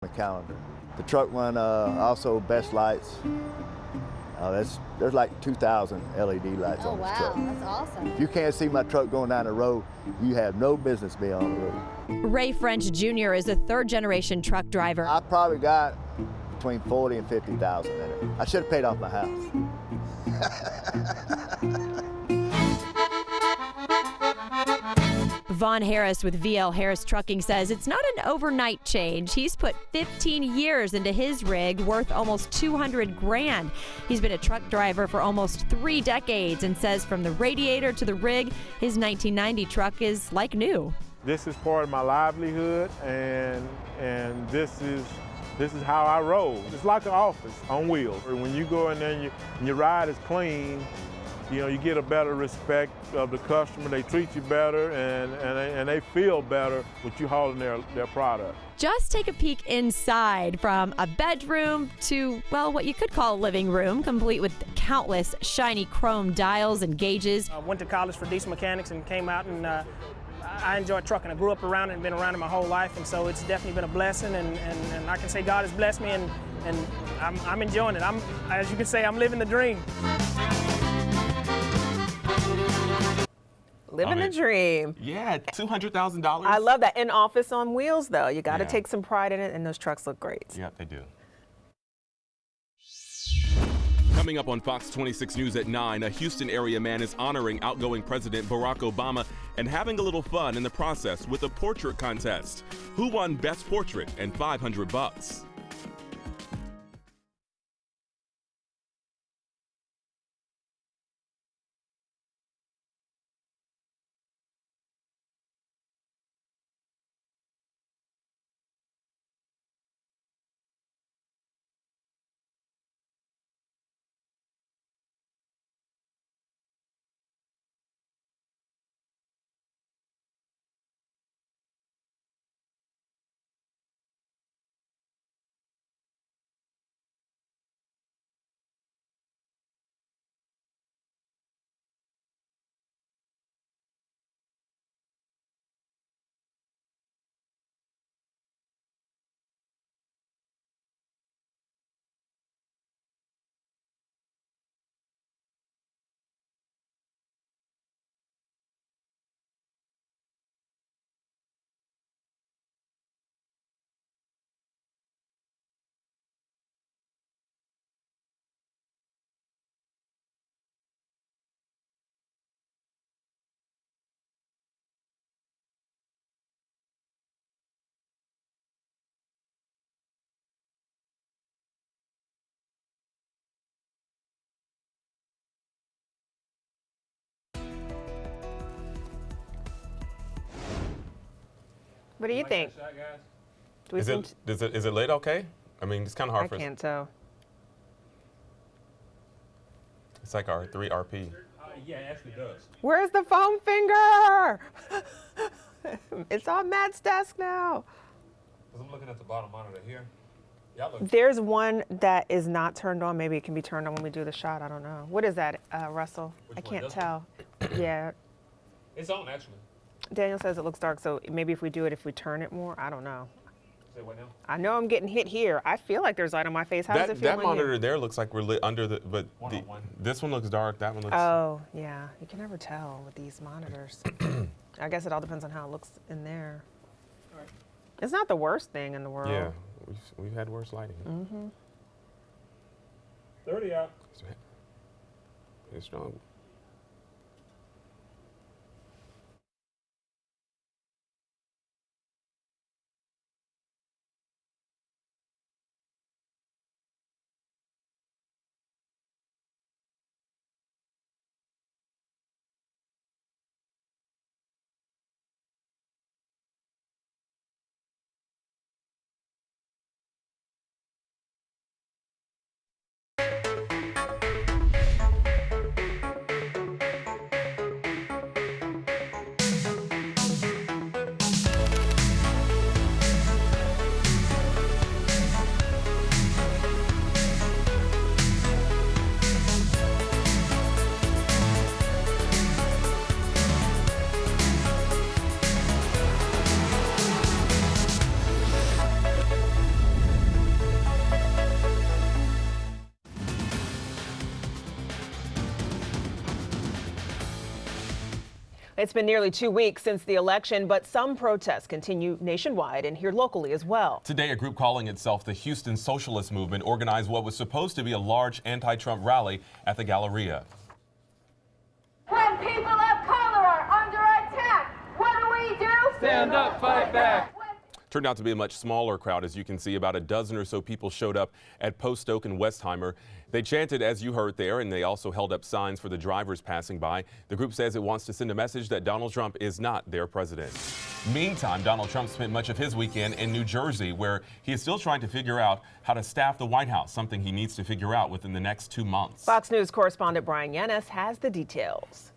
the calendar. The truck won also Best Lights. There's like 2,000 LED lights on this truck. Oh wow, that's awesome. If you can't see my truck going down the road, you have no business being on the road. Ray French Jr. is a third-generation truck driver. I probably got between 40 and 50,000 in it. I should have paid off my house. Vaughn Harris with VL Harris Trucking says it's not an overnight change. He's put 15 years into his rig worth almost 200 grand. He's been a truck driver for almost 3 decades and says from the radiator to the rig, his 1990 truck is like new. This is part of my livelihood, and this is how I roll. It's like an office on wheels. When you go in there and your ride is clean, you get a better respect of the customer. They treat you better, and they feel better with you hauling their product. Just take a peek inside, from a bedroom to, well, what you could call a living room, complete with countless shiny chrome dials and gauges. I went to college for diesel mechanics and came out, and I enjoy trucking. I grew up around it and been around it my whole life, and so it's definitely been a blessing, and I can say God has blessed me, and I'm enjoying it. As you can say, I'm living the dream. Living the dream. Yeah, $200,000. I love that. In office on wheels, though. You got to Yeah. take some pride in it, and those trucks look great. Yeah, they do. Coming up on Fox 26 News at 9, a Houston area man is honoring outgoing President Barack Obama and having a little fun in the process with a portrait contest. Who won Best Portrait and $500? What do you think? Do we Is think it late okay? I mean, it's kind of hard I for us. can't tell. It's like our 3 RP. Yeah, it actually does. Where's the foam finger? It's on Matt's desk now. I'm looking at the bottom monitor here. There's one that is not turned on. Maybe it can be turned on when we do the shot. I don't know. What is that, Russell? I can't tell. Yeah. It's on, actually. Daniel says it looks dark, so maybe if we do it, if we turn it more, I don't know. Say what now? I know I'm getting hit here. I feel like there's light on my face. How does it feel That in monitor here? there looks like we're lit under the, but this one looks dark, that one looks... Oh, yeah. You can never tell with these monitors. I guess it all depends on how it looks in there. All right. It's not the worst thing in the world. Yeah, we've had worse lighting. Mm-hmm. 30 out. It's strong. It's been nearly 2 weeks since the election, but some protests continue nationwide and here locally as well. Today, a group calling itself the Houston Socialist Movement organized what was supposed to be a large anti-Trump rally at the Galleria. When people of color are under attack, what do? Stand up, fight back. Turned out to be a much smaller crowd. As you can see, about a dozen or so people showed up at Post Oak and Westheimer. They chanted, as you heard there, and they also held up signs for the drivers passing by. The group says it wants to send a message that Donald Trump is not their president. Meantime, Donald Trump spent much of his weekend in New Jersey, where he is still trying to figure out how to staff the White House, something he needs to figure out within the next 2 months. Fox News correspondent Brian Yennis has the details.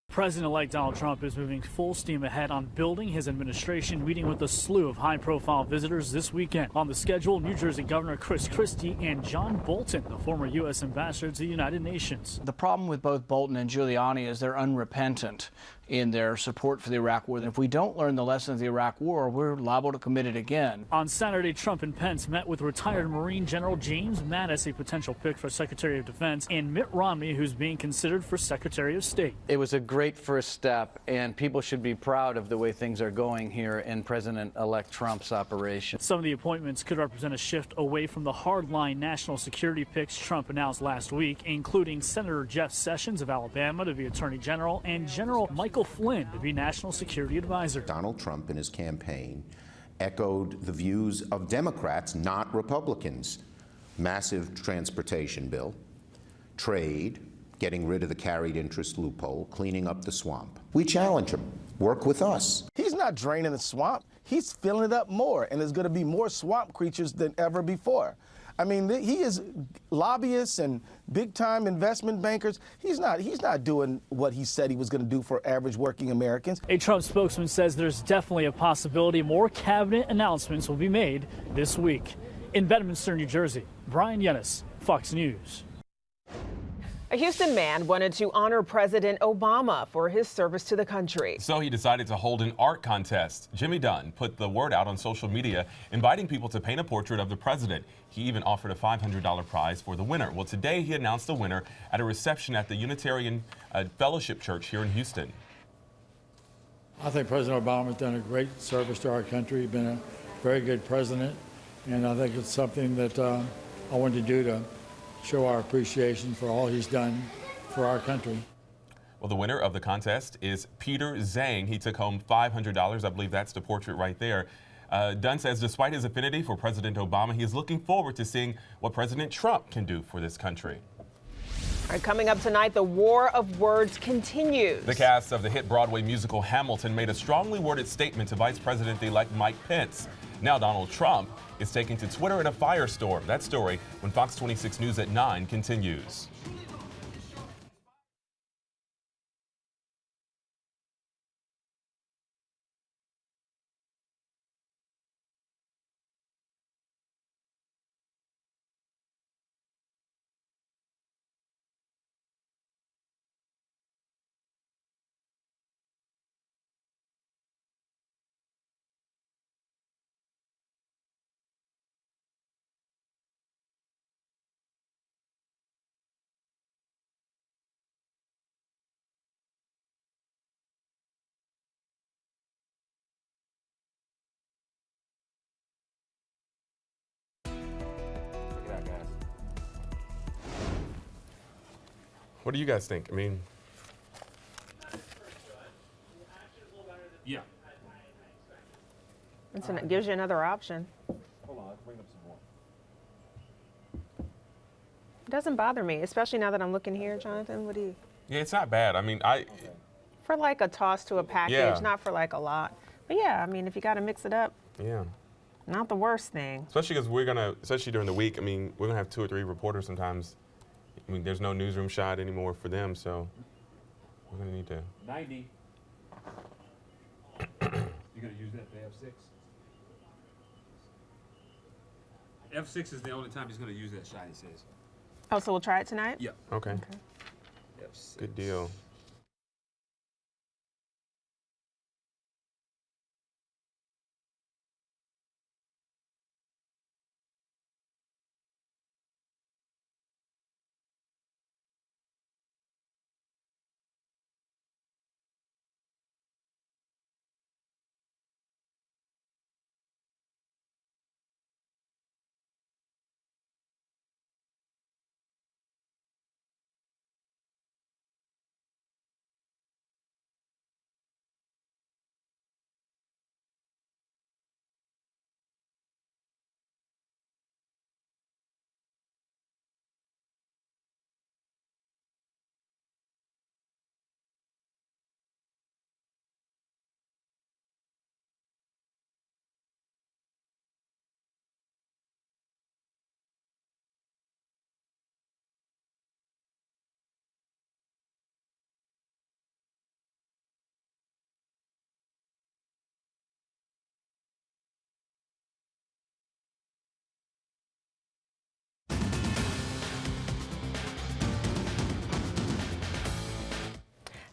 President-elect Donald Trump is moving full steam ahead on building his administration, meeting with a slew of high-profile visitors this weekend. On the schedule, New Jersey Governor Chris Christie and John Bolton, the former U.S. ambassador to the United Nations. The problem with both Bolton and Giuliani is they're unrepentant in their support for the Iraq War. If we don't learn the lessons of the Iraq War, we're liable to commit it again. On Saturday, Trump and Pence met with retired Marine General James Mattis, a potential pick for Secretary of Defense, and Mitt Romney, who's being considered for Secretary of State. It was a great first step, and people should be proud of the way things are going here in President-elect Trump's operation. Some of the appointments could represent a shift away from the hardline national security picks Trump announced last week, including Senator Jeff Sessions of Alabama to be Attorney General and General Michael Flynn to be National Security Advisor. Donald Trump in his campaign echoed the views of Democrats, not Republicans. Massive transportation bill, trade, getting rid of the carried interest loophole, cleaning up the swamp. We challenge him. Work with us. He's not draining the swamp. He's filling it up more, and there's going to be more swamp creatures than ever before. I mean, he is lobbyists and big-time investment bankers. He's not doing what he said he was going to do for average working Americans. A Trump spokesman says there's definitely a possibility more cabinet announcements will be made this week. In Bedminster, New Jersey, Brian Yennis, Fox News. A Houston man wanted to honor President Obama for his service to the country. So he decided to hold an art contest. Jimmy Dunn put the word out on social media, inviting people to paint a portrait of the president. He even offered a $500 prize for the winner. Well, today he announced the winner at a reception at the Unitarian Fellowship Church here in Houston. I think President Obama has done a great service to our country. He's been a very good president, and I think it's something that I wanted to do to show our appreciation for all he's done for our country. Well, the winner of the contest is Peter Zhang. He took home $500. I believe that's the portrait right there. Dunn says despite his affinity for President Obama, he is looking forward to seeing what President Trump can do for this country. All right, coming up tonight, the war of words continues. The cast of the hit Broadway musical Hamilton made a strongly worded statement to Vice President-elect Mike Pence. Now Donald Trump is taking to Twitter in a firestorm. That story when Fox 26 News at 9 continues. What do you guys think? I mean, yeah. It gives you another option. Hold on, let's bring up some more. It doesn't bother me, especially now that I'm looking here, Jonathan. What do you? yeah, it's not bad. I mean, For like a toss to a package, Yeah. not for like a lot. But yeah, I mean, if you got to mix it up, yeah. not the worst thing. Especially because especially during the week, I mean, we're gonna have 2 or 3 reporters sometimes. I mean, there's no newsroom shot anymore for them, so we're gonna need to. 90. You're gonna use that for F6? F6 is the only time he's gonna use that shot, he says. Oh, so we'll try it tonight? Yep. Okay. F6. Good deal.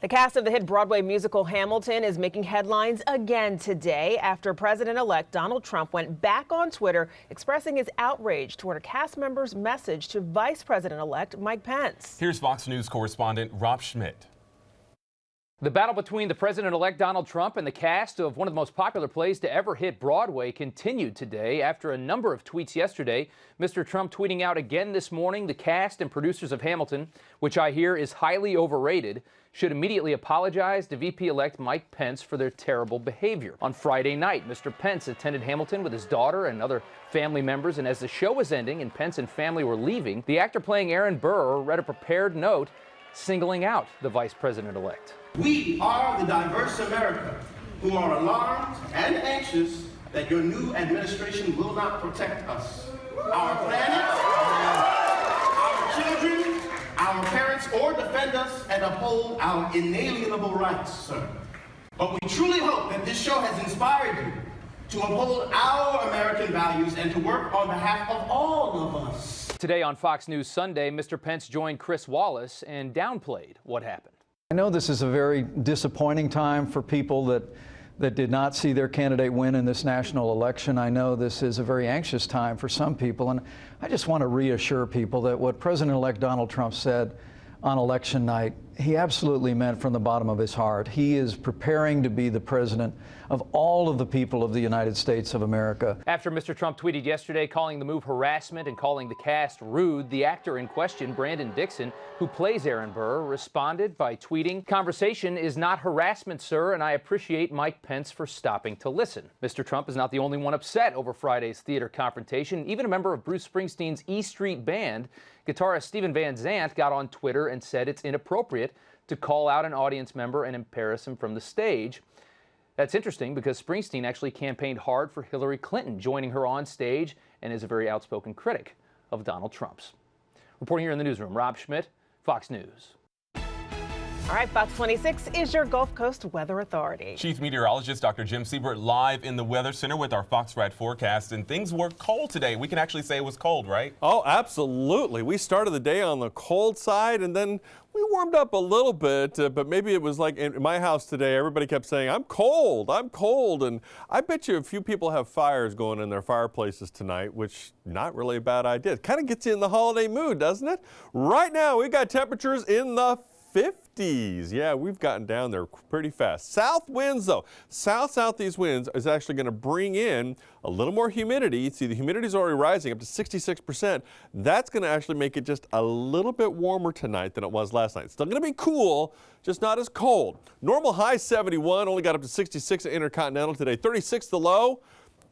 The cast of the hit Broadway musical Hamilton is making headlines again today after President-elect Donald Trump went back on Twitter expressing his outrage toward a cast member's message to Vice President-elect Mike Pence. Here's Fox News correspondent Rob Schmidt. The battle between the President-elect Donald Trump and the cast of one of the most popular plays to ever hit Broadway continued today after a number of tweets yesterday. Mr. Trump tweeting out again this morning, the cast and producers of Hamilton, which I hear is highly overrated, should immediately apologize to VP-elect Mike Pence for their terrible behavior. On Friday night, Mr. Pence attended Hamilton with his daughter and other family members, and as the show was ending and Pence and family were leaving, the actor playing Aaron Burr read a prepared note singling out the vice president-elect. We are the diverse America who are alarmed and anxious that your new administration will not protect us, our planet, our children, our parents, or defend us and uphold our inalienable rights, sir. But we truly hope that this show has inspired you to uphold our American values and to work on behalf of all of us. Today on Fox News Sunday, Mr. Pence joined Chris Wallace and downplayed what happened. I know this is a very disappointing time for people that did not see their candidate win in this national election. I know this is a very anxious time for some people, and I just want to reassure people that what President-elect Donald Trump said on election night, he absolutely meant from the bottom of his heart. He is preparing to be the president of all of the people of the United States of America. After Mr. Trump tweeted yesterday calling the move harassment and calling the cast rude, the actor in question, Brandon Dixon, who plays Aaron Burr, responded by tweeting, "Conversation is not harassment, sir, and I appreciate Mike Pence for stopping to listen." Mr. Trump is not the only one upset over Friday's theater confrontation. Even a member of Bruce Springsteen's E Street Band, guitarist Steven Van Zandt, got on Twitter and said it's inappropriate to call out an audience member and embarrass him from the stage. That's interesting because Springsteen actually campaigned hard for Hillary Clinton, joining her on stage, and is a very outspoken critic of Donald Trump's. Reporting here in the newsroom, Rob Schmidt, Fox News. All right, Fox 26 is your Gulf Coast Weather Authority. Chief Meteorologist Dr. Jim Siebert live in the Weather Center with our Fox Ride forecast, and things were cold today. We can actually say it was cold, right? Oh, absolutely. We started the day on the cold side, and then we warmed up a little bit, but maybe it was like in my house today, everybody kept saying, I'm cold, and I bet you a few people have fires going in their fireplaces tonight, which not really a bad idea. It kind of gets you in the holiday mood, doesn't it? Right now, we got temperatures in the 50s. Yeah, we've gotten down there pretty fast. South winds, though. Southeast winds is actually going to bring in a little more humidity. See, the humidity is already rising up to 66%. That's going to actually make it just a little bit warmer tonight than it was last night. Still going to be cool, just not as cold. Normal high 71, only got up to 66 at Intercontinental today. 36 the low.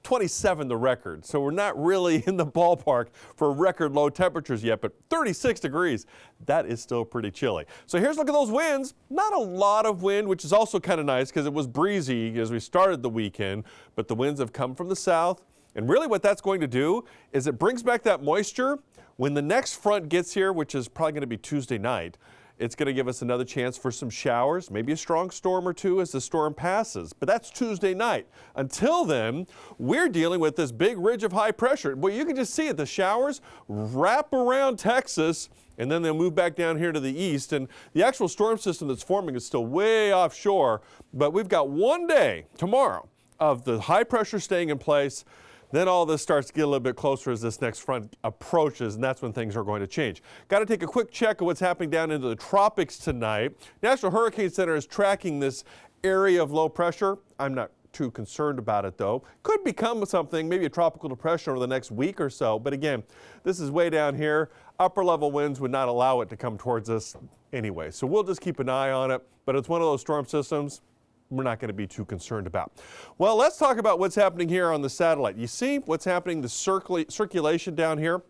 27 the record. So we're not really in the ballpark for record low temperatures yet, but 36 degrees, that is still pretty chilly. So here's a look at those winds. Not a lot of wind, which is also kind of nice because it was breezy as we started the weekend, but the winds have come from the south. And really what that's going to do is it brings back that moisture. When the next front gets here, which is probably going to be Tuesday night, it's going to give us another chance for some showers, maybe a strong storm or two as the storm passes. But that's Tuesday night. Until then, we're dealing with this big ridge of high pressure. Well, you can just see it. The showers wrap around Texas, and then they'll move back down here to the east. And the actual storm system that's forming is still way offshore. But we've got one day, tomorrow, of the high pressure staying in place. Then all this starts to get a little bit closer as this next front approaches, and that's when things are going to change. Got to take a quick check of what's happening down into the tropics tonight. National Hurricane Center is tracking this area of low pressure. I'm not too concerned about it, though. Could become something, maybe a tropical depression over the next week or so. But again, this is way down here. Upper level winds would not allow it to come towards us anyway. So we'll just keep an eye on it. But it's one of those storm systems we're not going to be too concerned about. Well, let's talk about what's happening here on the satellite. You see what's happening, the circulation down here?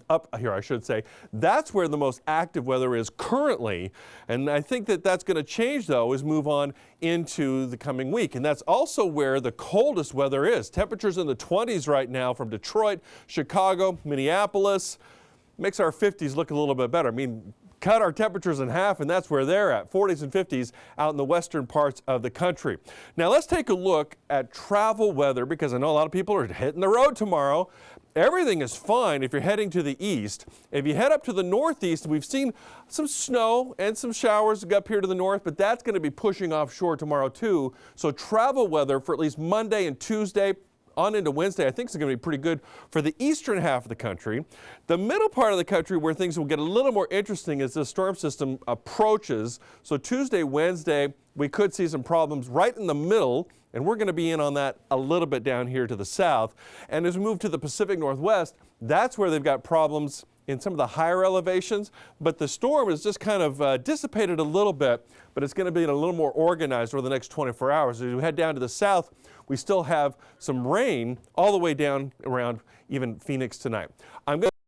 Up here, I should say. That's where the most active weather is currently. And I think that that's going to change, though, as move on into the coming week. And that's also where the coldest weather is. Temperatures in the 20s right now from Detroit, Chicago, Minneapolis. Makes our 50s look a little bit better. I mean, cut our temperatures in half, and that's where they're at, 40s and 50s out in the western parts of the country. Now let's take a look at travel weather, because I know a lot of people are hitting the road tomorrow. Everything is fine if you're heading to the east. If you head up to the northeast, we've seen some snow and some showers up here to the north, but that's going to be pushing offshore tomorrow too. So travel weather for at least Monday and Tuesday on into Wednesday, I think is going to be pretty good for the eastern half of the country. The middle part of the country where things will get a little more interesting as the storm system approaches. So Tuesday, Wednesday, we could see some problems right in the middle, and we're going to be in on that a little bit down here to the south. And as we move to the Pacific Northwest, that's where they've got problems in some of the higher elevations, but the storm is just kind of dissipated a little bit, but it's going to be a little more organized over the next 24 hours. As we head down to the south, we still have some rain all the way down around even Phoenix tonight. I'm going